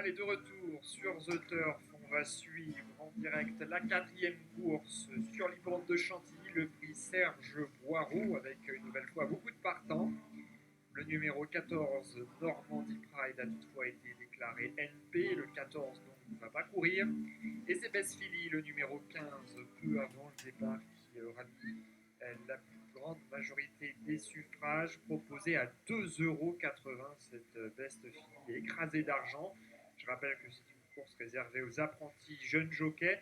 est de retour sur The Turf. On va suivre en direct la quatrième course sur l'hippodrome de Chantilly, le prix Serge Boireau, avec une nouvelle fois beaucoup de partants. Le numéro 14, Normandie Pride, a toutefois été déclaré NP. Le 14 donc ne va pas courir. Et c'est Best Philly, le numéro 15, peu avant le départ, qui rallie la plus grande majorité des suffrages, proposée à 2,80 €. Cette Best Philly est écrasée d'argent. Je rappelle que c'est une course réservée aux apprentis jeunes jockeys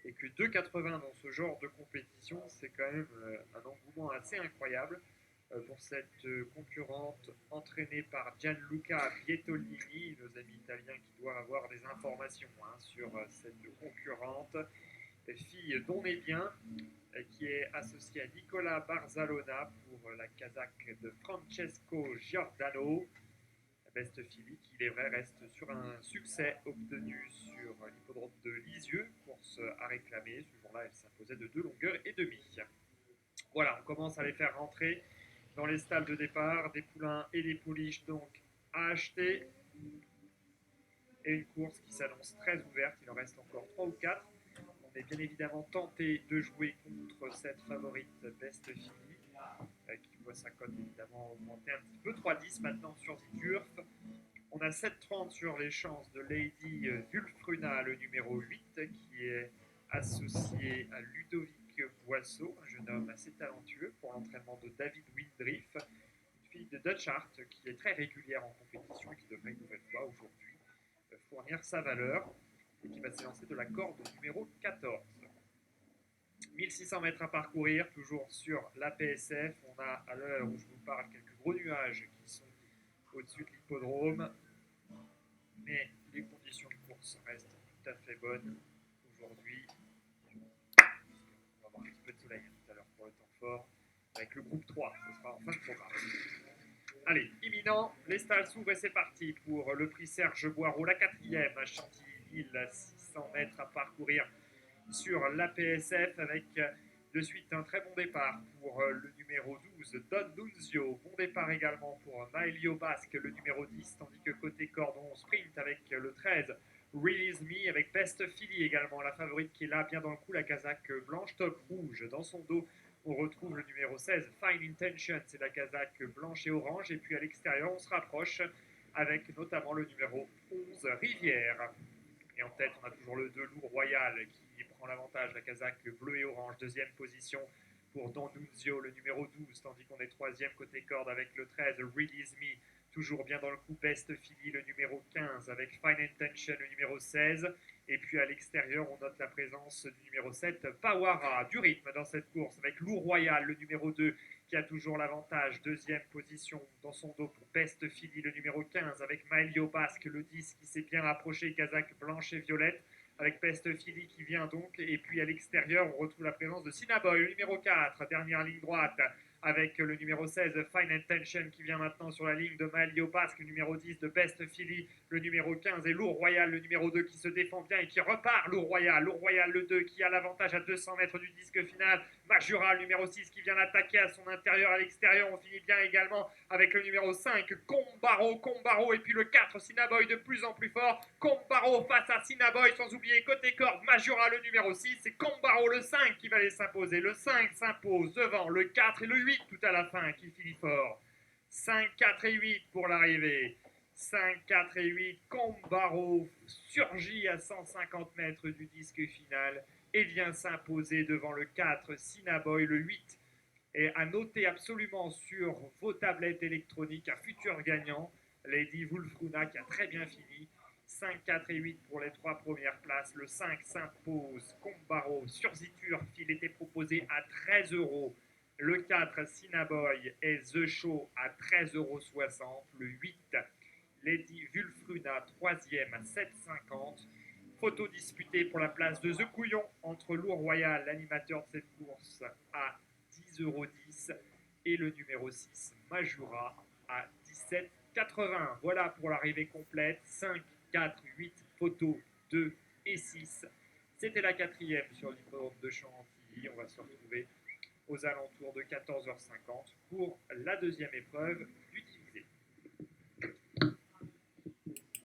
et que 2,80 dans ce genre de compétition, c'est quand même un engouement assez incroyable pour cette concurrente entraînée par Gianluca Bietolini, nos amis italiens qui doivent avoir des informations sur cette concurrente, fille d'On est bien, qui est associée à Nicola Barzalona pour la casaque de Francesco Giordano. Best Philly, qui il est vrai reste sur un succès obtenu sur l'hippodrome de Lisieux, course à réclamer. Ce jour-là, elle s'imposait de 2 longueurs et demie. Voilà, on commence à les faire rentrer dans les stalles de départ, des poulains et des pouliches donc à acheter. Et une course qui s'annonce très ouverte, il en reste encore 3 ou 4. On est bien évidemment tenté de jouer contre cette favorite Best Philly, qui voit sa cote évidemment augmenter un petit peu, 3,10 maintenant sur Ziturf. On a 7,30 sur les chances de Lady Wulfruna, le numéro 8, qui est associé à Ludovic Boisseau, un jeune homme assez talentueux pour l'entraînement de David Windriff, une fille de Dutch Art qui est très régulière en compétition et qui devrait une nouvelle fois aujourd'hui fournir sa valeur et qui va s'élancer de la corde numéro 14. 1600 mètres à parcourir, toujours sur la PSF. On a, à l'heure où je vous parle, quelques gros nuages qui sont au-dessus de l'hippodrome. Mais les conditions de course restent tout à fait bonnes aujourd'hui. On va avoir un petit peu de soleil tout à l'heure pour le temps fort. Avec le groupe 3, ce sera en fin de programme. Allez, imminent, les stalles s'ouvrent et c'est parti pour le prix Serge Boireau, la quatrième à Chantilly-Ville, 600 mètres à parcourir sur la PSF avec de suite un très bon départ pour le numéro 12, Don Nunzio. Bon départ également pour Maelio Basque, le numéro 10, tandis que côté cordon sprint avec le 13, Release Me, avec Best Philly également, la favorite qui est là, bien dans le coup, la casaque blanche top rouge. Dans son dos, on retrouve le numéro 16, Fine Intention, c'est la casaque blanche et orange. Et puis à l'extérieur, on se rapproche avec notamment le numéro 11, Rivière. Et en tête, on a toujours le 2, Lourd Royal, qui prend l'avantage, la casaque bleue et orange. Deuxième position pour Don Nunzio, le numéro 12, tandis qu'on est troisième côté corde avec le 13, Release Me. Toujours bien dans le coup, Best Philly, le numéro 15, avec Fine Intention, le numéro 16. Et puis à l'extérieur, on note la présence du numéro 7, Pawara. Du rythme dans cette course, avec Lourd Royal, le numéro 2, qui a toujours l'avantage. Deuxième position dans son dos pour Best Philly, le numéro 15, avec Maelio Basque, le 10, qui s'est bien rapproché, casaque blanche et violette, avec Best Philly qui vient donc. Et puis à l'extérieur, on retrouve la présence de Sinaboy, le numéro 4, dernière ligne droite, avec le numéro 16, Fine Intention, qui vient maintenant sur la ligne de Maelio Basque, le numéro 10 de Best Philly, le numéro 15, et Lourd Royal, le numéro 2, qui se défend bien et qui repart. Lourd Royal, le 2, qui a l'avantage à 200 mètres du disque final. Majura, le numéro 6, qui vient l'attaquer à son intérieur, à l'extérieur. On finit bien également avec le numéro 5, Combaro, et puis le 4, Sinaboy, de plus en plus fort. Combaro face à Sinaboy, sans oublier côté corde, Majura, le numéro 6, c'est Combaro, le 5, qui va aller s'imposer. Le 5 s'impose devant le 4 et le 8 tout à la fin, qui finit fort. 5, 4 et 8 pour l'arrivée. 5, 4 et 8, Combaro surgit à 150 mètres du disque final et vient s'imposer devant le 4, Sinaboy, le 8. Et à noter absolument sur vos tablettes électroniques un futur gagnant, Lady Wulfruna, qui a très bien fini. 5, 4 et 8 pour les 3 premières places. Le 5 s'impose, Combaro sur Ziturf, il était proposé à 13 €. Le 4, Sinaboy, et The Show à 13,60 €. Le 8, Lady Wulfruna, troisième à 7,50 €. Photo disputée pour la place de The Couillon entre Lourd Royal, l'animateur de cette course, à 10,10 € et le numéro 6, Majura, à 17,80 €. Voilà pour l'arrivée complète. 5, 4, 8, photos 2 et 6. C'était la quatrième sur l'hippodrome de Chantilly. On va se retrouver aux alentours de 14h50 pour la deuxième épreuve du dimanche.